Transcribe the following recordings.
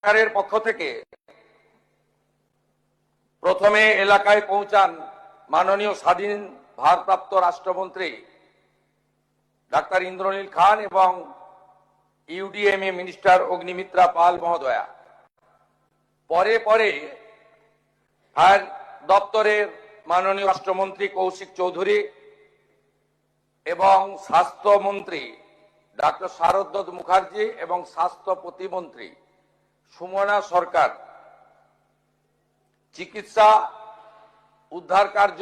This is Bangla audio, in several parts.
সরকারের পক্ষ থেকে প্রথমে এলাকায় পৌঁছান মাননীয় স্বাধীন ভারপ্রাপ্ত রাষ্ট্রমন্ত্রী ডাক্তার ইন্দ্রনীল খান এবং ইউডিএমএ মিনিস্টার অগ্নিমিত্রা পাল মহোদয়া। পরে পরে ফায়ার দপ্তরের মাননীয় রাষ্ট্রমন্ত্রী কৌশিক চৌধুরী এবং স্বাস্থ্যমন্ত্রী ডাক্তার শারদ মুখার্জি এবং স্বাস্থ্য প্রতিমন্ত্রী সুমনা সরকার চিকিৎসা উদ্ধার কার্য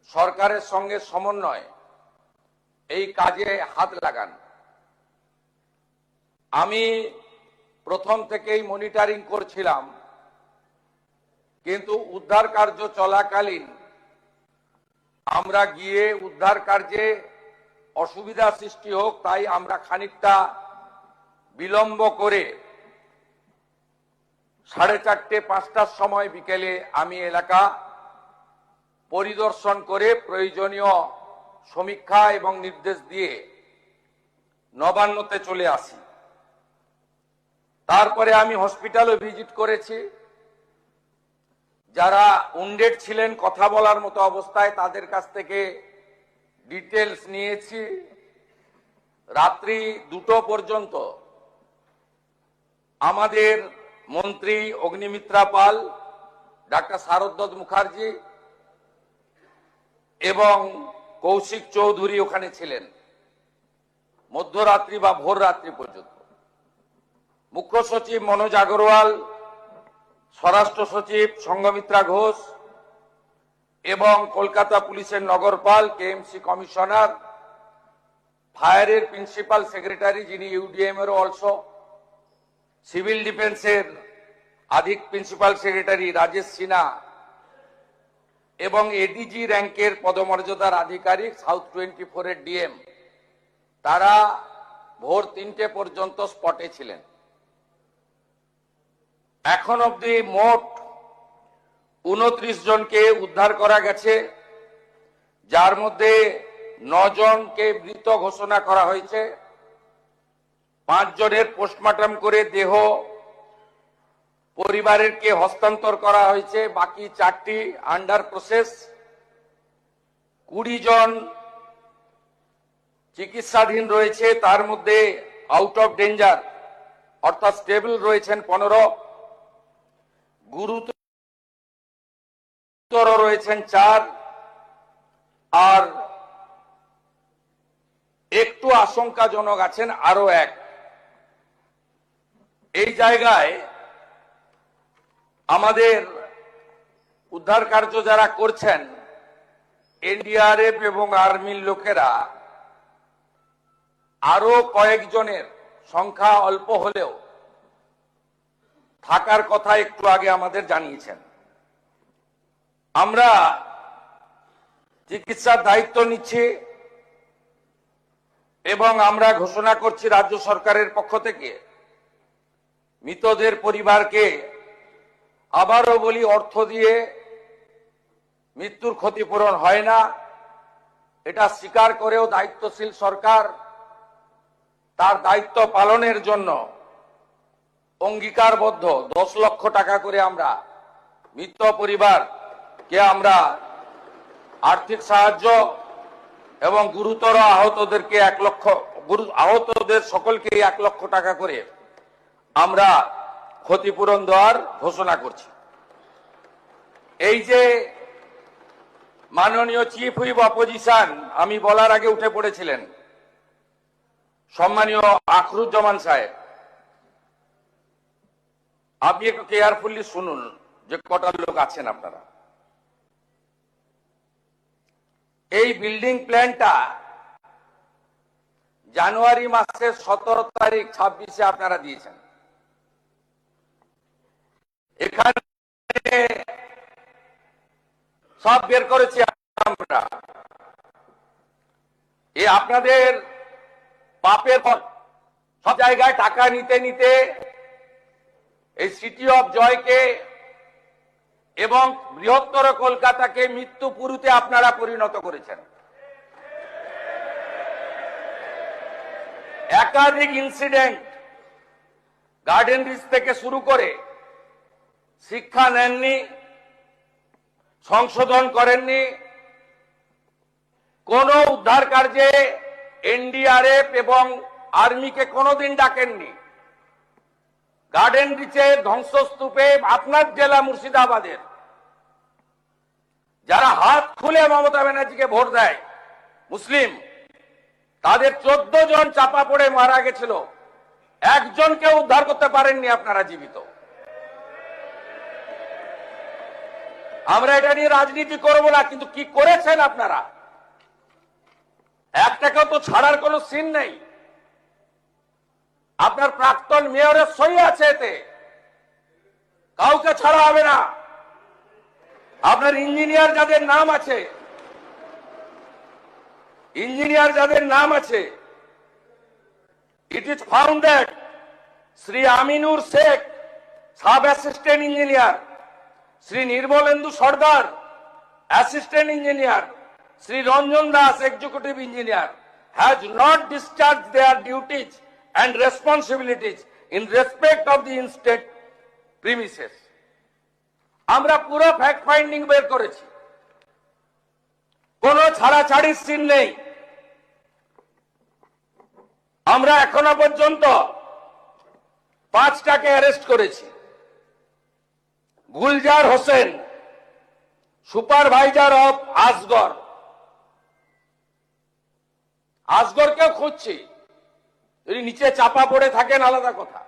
সরকারের সঙ্গে সমন্বয় এই কাজে হাত লাগান। আমি প্রথম থেকেই মনিটরিং করছিলাম, কিন্তু উদ্ধার কার্য চলাকালীন আমরা গিয়ে উদ্ধার কার্যে অসুবিধা সৃষ্টি হোক তাই আমরা খানিকটা বিলম্ব করে 4:30-5টার সময় বিকেলে আমি এলাকা পরিদর্শন করে প্রয়োজনীয় সমীক্ষা এবং নির্দেশ দিয়ে নবান্নতে চলে আসি। তারপরে আমি হসপিটালও ভিজিট করেছি। যারা উন্ডেড ছিলেন কথা বলার মতো অবস্থায় তাদের কাছ থেকে ডিটেলস নিয়েছি। রাত্রি 2টো পর্যন্ত আমাদের মন্ত্রী অগ্নিমিত্রা পাল, ডাক্তার শারদ মুখার্জি এবং কৌশিক চৌধুরী ওখানে ছিলেন মধ্যরাত্রি বা ভোর রাত্রি পর্যন্ত। মুখ্য সচিব মনোজ আগরওয়াল, স্বরাষ্ট্র সচিব সংঘমিত্রা ঘোষ এবং কলকাতা পুলিশের নগরপাল, কেএমসি কমিশনার, ফায়ারের প্রিন্সিপাল সেক্রেটারি যিনি ইউডিএম-এরও অলসো, সিভিল ডিফেন্সের আধিক প্রিন্সিপাল সেক্রেটারি রাজেশ সিনহা এবং এডিজি র্যাঙ্কের পদমর্যাদার আধিকারিক সাউথ 24-এর ডিএম, তারা ভোর 3টে পর্যন্ত স্পটে ছিলেন। এখন অবধি মোট 29 জনকে উদ্ধার করা গেছে, যার মধ্যে 9 জনকে মৃত ঘোষণা করা হয়েছে। 5 জনের পোস্টমর্টম করে দেহ পরিবারেরকে হস্তান্তর করা হয়েছে, বাকি 4টি আন্ডার প্রসেস। 20 জন চিকিৎসাধীন রয়েছে, তার মধ্যে আউট অফ ডেঞ্জার অর্থাৎ স্টেবল রয়েছেন 15, গুরুতর রয়েছেন 4, আর একটু আশঙ্কাজনক আছেন আরো 1। এই জায়গায় আমাদের উদ্ধার কার্য যারা করছেন এনডিআরএফ এবং আর্মির লোকেরা আরো কয়েকজনের সংখ্যা অল্প হলেও থাকার কথা একটু আগে আমাদের জানিয়েছেন। আমরা চিকিৎসার দায়িত্ব নিচ্ছি এবং আমরা ঘোষণা করছি রাজ্য সরকারের পক্ষ থেকে মৃতদের পরিবারকে, আবারও বলি, অর্থ দিয়ে মৃত্যুর ক্ষতিপূরণ হয় না। এটা স্বীকার করেও দায়িত্বশীল সরকার তার দায়িত্ব পালনের জন্য অঙ্গীকারবদ্ধ। 10 লক্ষ টাকা করে আমরা মৃত পরিবারকে আমরা আর্থিক সাহায্য এবং গুরুতর আহতদেরকে 1 লক্ষ, আহতদের সকলকে 1 লক্ষ টাকা করে আমরা ক্ষতিপূরণ দেওয়ার ঘোষণা করছি। এই যে মাননীয় চিফ হুইপ অপোজিশন, আমি বলার আগে উঠে পড়েছিলেন, সম্মানীয় আখরুজ্জামান সাহেব, আপনি একটু কেয়ারফুলি শুনুন যে কটা লোক আছেন আপনারা। এই বিল্ডিং প্ল্যানটা জানুয়ারি মাসের 17 তারিখ 26-এ আপনারা দিয়েছেন। এখানে সব বের করেছি আমরা। এই আপনাদের পাপের ফল। সব জায়গায় টাকা নিতে নিতে এই সিটি অফ জয়কে এবং বৃহত্তর কলকাতাকে মৃত্যুপুরীতে আপনারা পরিণত করেছেন। একাধিক ইনসিডেন্ট গার্ডেন রিচ থেকে শুরু করে শিক্ষা নেননি, সংশোধন করেননি, কোন উদ্ধার কার্যে এনডিআরএফ এবং আর্মিকে কোনোদিন ডাকেননি। গার্ডেন রিচে ধ্বংসস্তূপে আপনার জেলা মুর্শিদাবাদের যারা হাত খুলে মমতা ব্যানার্জিকে ভোট দেয় মুসলিম, তাদের 14 জন চাপা পড়ে মারা গেছিল, একজনকে উদ্ধার করতে পারেননি আপনারা জীবিত। আমরা এটা নিয়ে রাজনীতি করব না, কিন্তু কি করেছেন আপনারা? একটাকেও তো ছাড়ার কোনো সিন নেই। আপনার প্রাক্তন মেয়রের সই আছে এতে, কাউকে ছাড়া হবে না। আপনার ইঞ্জিনিয়ার যাদের নাম আছে, it is found that Sri Aminur Sheikh, Sub Assistant Engineer, Sri Nirmalendu Sardar, Assistant Engineer, Sri Ranjan Das, Executive Engineer, has not discharged their duties and responsibilities in respect of the instate premises. আমরা পুরো ফ্যাক্ট ফাইন্ডিং বের করেছি, কোনো ছাড়াছাড়ির সিন নেই। আমরা এখনো পর্যন্ত 5টাকে অ্যারেস্ট করেছি। গুলজার হোসেন, সুপারভাইজার অফ আসগর, আসগরকেও খুঁজছি। যদি নিচে চাপা পড়ে থাকেন আলাদা কথা,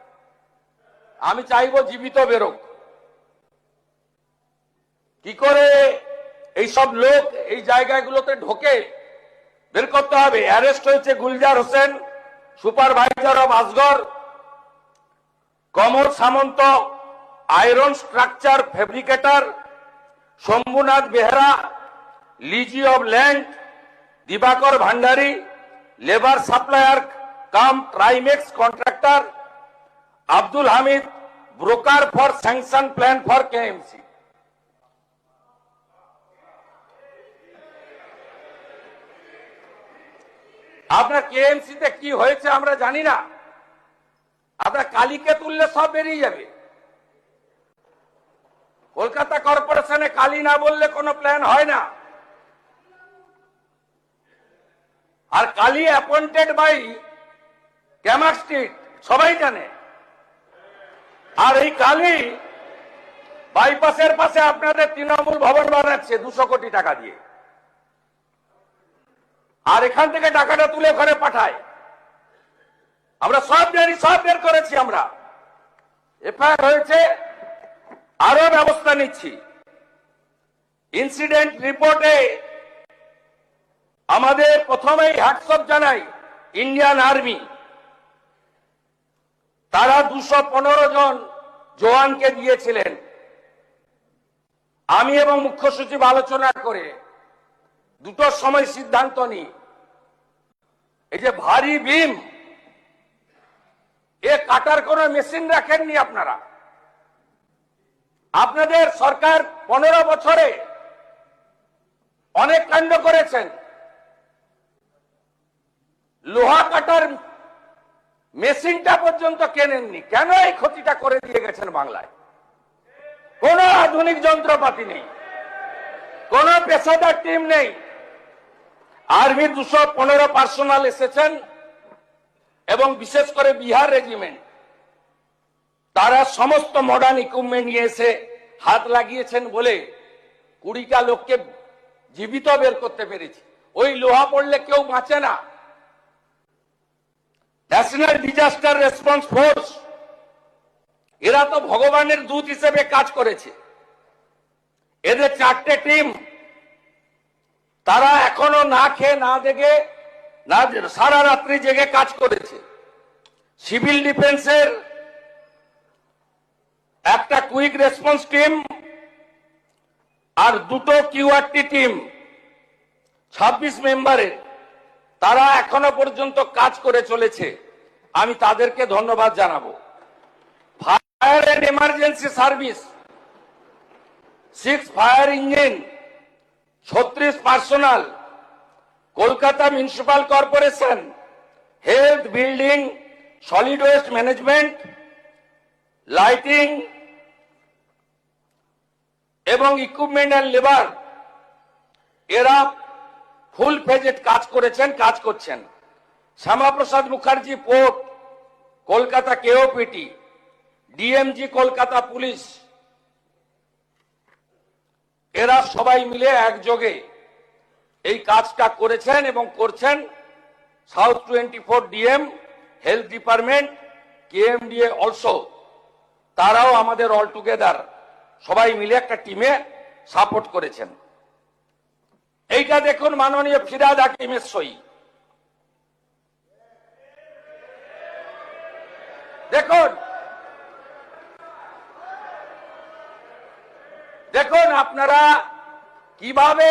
আমি চাইবো জীবিত বেরোক। কি করে এইসব লোক এই জায়গাগুলোতে ঢোকে বের করতে হবে। অ্যারেস্ট হয়েছে Gulzar Hossain, supervisor of Asgar, Kamal Samanta, iron structure fabricator, Shambhunath Behera, lessee of land, Dibakar Bhandari, labour supplier cum Trimex contractor, Abdul Hamid, broker for sanction plan for KMC. আপনার কেএমসি তে কি হয়েছে আমরা জানি না। আপনার কালীকে তুললে সব বেরিয়ে যাবে। কলকাতা কর্পোরেশনে কালী না বললে কোনো প্ল্যান হয় না। আর কালী অ্যাপয়েন্টেড বাই ক্যামার স্ট্রিট, সবাই জানে। আর এই কালী বাইপাসের পাশে আপনাদের তৃণমূল ভবন বানাচ্ছে 200 কোটি টাকা দিয়ে, আর এখান থেকে টাকাটা তুলে ওখানে পাঠায়। আমরা সব জানি, সব বের করেছি। আমরা এফআইআর হয়েছে, আরো ব্যবস্থা নিচ্ছি। ইনসিডেন্ট রিপোর্টে আমাদের প্রথমেই হ্যাটসঅপ জানাই ইন্ডিয়ান আর্মি, তারা 215 জন জওয়ানকে দিয়েছিলেন। আমি এবং মুখ্য সচিব আলোচনা করে 2টোর সময় সিদ্ধান্ত নিই, এই যে ভারী বিম, এ কাটার কোন মেশিন রাখেননি আপনারা। আপনাদের সরকার 15 বছরে অনেক কাণ্ড করেছেন, লোহা কাটার মেশিনটা পর্যন্ত কেনেননি। কেন এই ক্ষতিটা করে দিয়ে গেছেন বাংলায়? কোন আধুনিক যন্ত্রপাতি নেই, কোন পেশাদার টিম নেই। আর্মির 215 পার্সোনাল এসেছেন এবং বিশেষ করে বিহার রেজিমেন্ট, তারা সমস্ত মডার্ন ইকুইপমেন্ট নিয়ে এসে হাত লাগিয়েছেন বলে 20টা লোককে জীবিত বের করতে পেরেছি। ওই লোহা পড়লে কেউ বাঁচে না। ন্যাশনাল ডিজাস্টার রেসপন্স ফোর্স, এরা তো ভগবানের দূত হিসেবে কাজ করেছে। এদের 4টে টিম, তারা এখনো না খেয়ে না দেখে না সারা রাত্রি জেগে কাজ করেছে। সিভিল ডিফেন্সের একটা কুইক রেসপন্স টিম আর 2টো কিউআরটি টিম 26 মেম্বারের, তারা এখনো পর্যন্ত কাজ করে চলেছে। আমি তাদেরকে ধন্যবাদ জানাবো। Fire and emergency service, 6 fire engine, 36 personnel, Kolkata municipal corporation, health, building, solid waste management, lighting এবং ইকুইপমেন্ট এন্ড লেবার এরা ফুল ফেজেড কাজ করেছেন, কাজ করছেন। Shyamaprasad Mukherjee port, Kolkata KOPT, DMG Kolkata police, এরা সবাই মিলে একযোগে এই কাজটা করেছেন এবং করছেন। South 24 DM, health department, KMDA also, তারাও আমাদের অল টুগেদার সবাই মিলে একটা টিমে সাপোর্ট করেছেন। এইটা দেখুন মাননীয় ফিরহাদ হাকিমের সই। দেখুন দেখুন আপনারা কিভাবে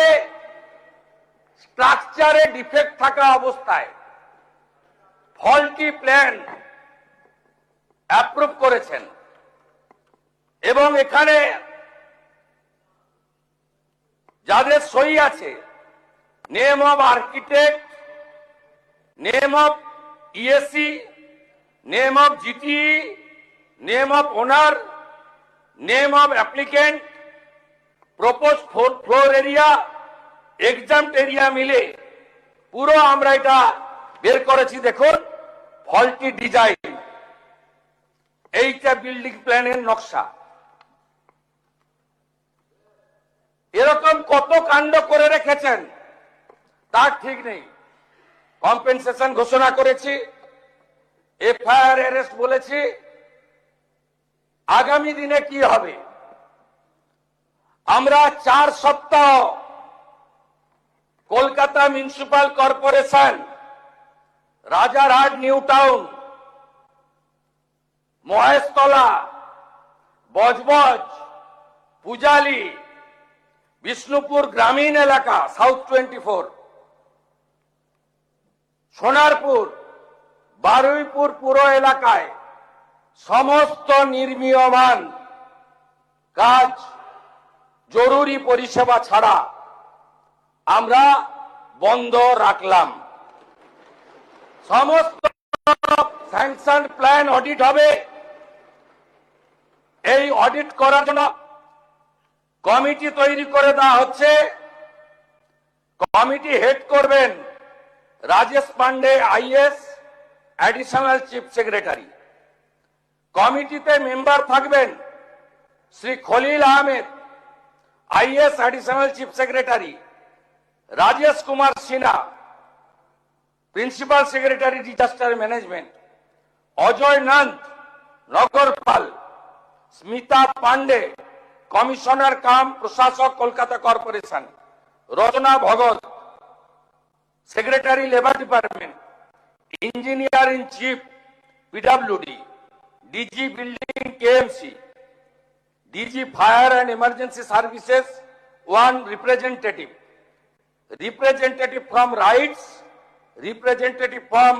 স্ট্রাকচারে ডিফেক্ট থাকা অবস্থায় ফল্টি প্ল্যান অ্যাপ্রুভ করেছেন এবং এখানে যাদের সই আছে, name of architect, name of EAC, name of GTE, name of owner, name of applicant, propose floor area, exempt area মিলে পুরো আমরা এটা বের করেছি। দেখুন ফল্টি ডিজাইন, এইটা বিল্ডিং প্ল্যানের নকশা। এরকম কত কাণ্ড করে রেখেছেন তার ঠিক নেই। কম্পেনসেশন ঘোষণা করেছি, এফআইআর অ্যারেস্ট বলেছি। আগামী দিনে কি হবে? আমরা 4 সপ্তাহ Kolkata municipal corporation, Rajarhat new town, Maheshtala, Budge Budge, Pujali, Bishnupur গ্রামীণ এলাকা, সাউথ 24, সোনারপুর, বারুইপুর পুর এলাকায় সমস্ত নির্মীয়মান কাজ জরুরি পরিষেবা ছাড়া আমরা বন্ধ রাখলাম। সমস্ত স্যাংশন প্ল্যান অডিট হবে। এই অডিট করার জন্য কমিটি তৈরি করে দেওয়া হচ্ছে। কমিটি হেড করবেন Rajesh Pandey IAS, additional chief secretary. কমিটিতে মেম্বার থাকবেন Shri Khalil Ahmed, IAS, additional chief secretary, Rajesh Kumar Sinha, principal secretary disaster management, Ajay Nanda, নগরপাল, স্মিতা পান্ডে, কমিশনার কাম প্রশাসক Kolkata corporation, Rachna Bhagat, secretary labour department, engineer in chief PWD, DG building KMC, DG fire and emergency services 1 representative, representative from RITES, representative from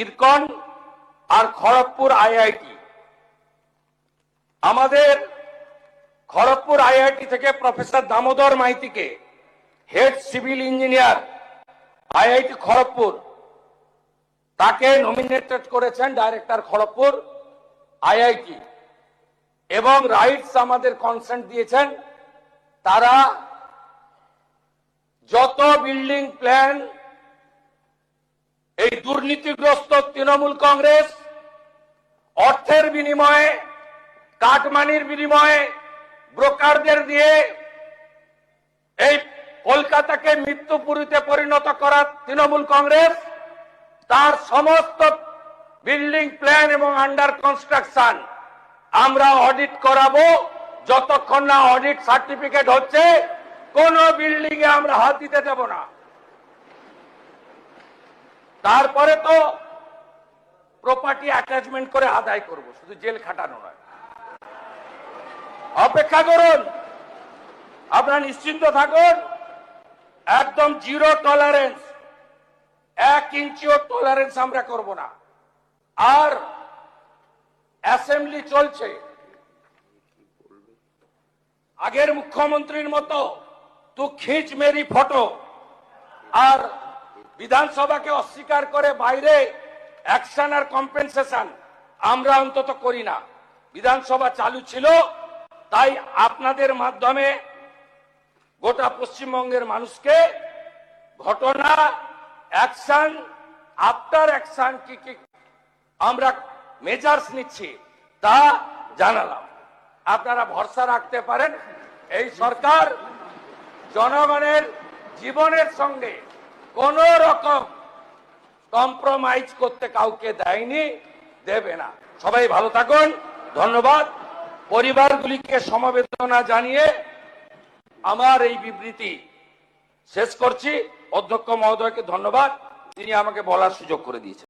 IRCON আর খড়গপুর আইআইটি। আমাদের খড়গপুর আইআইটি থেকে প্রফেসর দামোদর মাইতিকে head civil engineer IIT Kharagpur, তাকে নমিনেটেড করেছেন ডাইরেক্টর খড়গপুর আইআইটি। এবং রাইটস আমাদের কনসেন্ট দিয়েছেন, তারা যত বিল্ডিং প্ল্যান এই দুর্নীতিগ্রস্ত তৃণমূল কংগ্রেস অর্থের বিনিময়ে, কাটমানির বিনিময়ে, ব্রোকারদের দিয়ে এই কলকাতাকে মৃত্যুপুরীতে পরিণত করা তৃণমূল কংগ্রেস, তার সমস্ত বিল্ডিং প্ল্যান এবং আন্ডার কনস্ট্রাকশন আমরা অডিট করাবো। যতক্ষণ না অডিট সার্টিফিকেট হচ্ছে কোন বিল্ডিং এ আমরা হাত দিতে দেব না। তারপরে তো প্রপার্টি অ্যাটাচমেন্ট করে আদায় করব, শুধু জেল খাটানো নয়। অপেক্ষা করুন, আপনারা নিশ্চিন্ত থাকুন, একদম জিরো টলারেন্স, 1 ইঞ্চিও টলারেন্স আমরা করব না। আর অ্যাসেম্বলি চলছে, আগের মুখ্যমন্ত্রীর মতো তু খিঁচ মেরি ফটো আর বিধানসভাকে অস্বীকার করে বাইরে অ্যাকশন আর কম্পেনসেশন আমরা অন্তত করি না। বিধানসভা চালু ছিল, তাই আপনাদের মাধ্যমে গোটা পশ্চিমবঙ্গের মানুষকে ঘটনা, অ্যাকশন, আফটার অ্যাকশন কি কি আমরা মেজার্স নিচ্ছি তা জানালাম। আপনারা ভরসা রাখতে পারেন এই সরকার জনগণের জীবনের সঙ্গে কোন রকম কম্প্রোমাইজ করতে কাউকে দেয়নি, দেবে না। সবাই ভালো থাকুন, ধন্যবাদ। পরিবারগুলিকে সমবেদনা জানিয়ে আমার এই বিবৃতি শেষ করছি। অধ্যক্ষ মহোদয়কে ধন্যবাদ, তিনি আমাকে বলার সুযোগ করে দিয়েছেন।